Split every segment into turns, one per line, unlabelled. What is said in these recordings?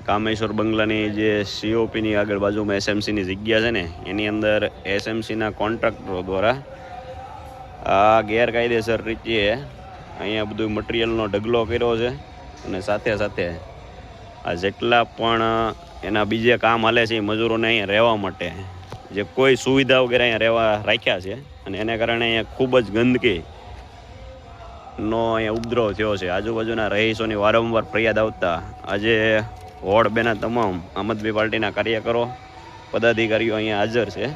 કામેશ્વર બંગલાની જે સીઓપીની આગળ બાજુમાં એસએમસીની જગ્યા છે ને એની અંદર એસએમસીના કોન્ટ્રાક્ટરો દ્વારા આ ગેરકાયદેસર રીતે અહીંયા બધું મટીરિયલનો ઢગલો કર્યો છે અને સાથે સાથે આ જેટલા પણ એના બીજે કામ હાલે છે એ મજૂરોને અહીંયા રહેવા માટે જે કોઈ સુવિધા વગેરે અહીંયા રહેવા રાખ્યા છે અને એને કારણે અહીંયા ખૂબ જ ગંદકીનો અહીંયા ઉપદ્રવ થયો છે. આજુબાજુના રહીશોની વારંવાર ફરિયાદ આવતા આજે વોર્ડ બેના તમામ આમ આદમી પાર્ટીના કાર્યકરો પદાધિકારીઓ અહીંયા હાજર છે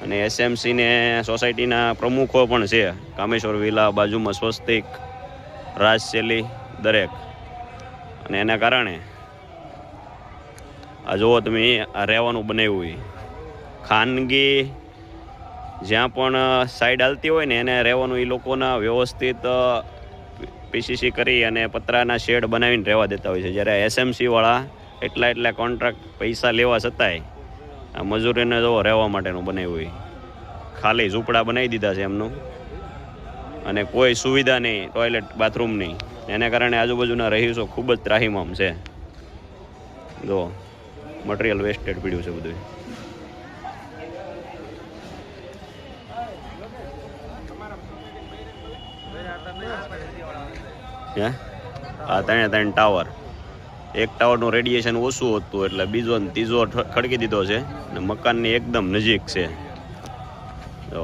અને એસએમસીને સોસાયટીના પ્રમુખો પણ છે. કામેશ્વર વિલા બાજુમાં સ્વસ્તિક, રાજશૈલી દરેક. અને એના કારણે આ જુઓ તમે આ રહેવાનું બનાવ્યું હોય ખાનગી જ્યાં પણ સાઈડ હાલતી હોય ને એને રહેવાનું એ લોકોના વ્યવસ્થિત પીસીસી કરી અને પતરાના શેડ બનાવીને રહેવા દેતા હોય છે. જ્યારે એસએમસીવાળા એટલા કોન્ટ્રાક્ટ પૈસા લેવા છતાંય આ મજૂરીને જો રહેવા માટેનું બનાવ્યું હોય ખાલી ઝૂંપડા બનાવી દીધા છે એમનું અને કોઈ સુવિધા નહીં, ટોયલેટ બાથરૂમ નહીં. એને કારણે આજુબાજુના રહીશો ખૂબ જ ત્રાહિમામ છે. જો મટીરિયલ વેસ્ટેડ પીડ્યું છે બધું. આ ત્રણ ટાવર, એક ટાવરનું રેડિયેશન ઓછું હતું એટલે બીજો ને ત્રીજો ખડકી દીધો છે અને મકાનની એકદમ નજીક છે. જો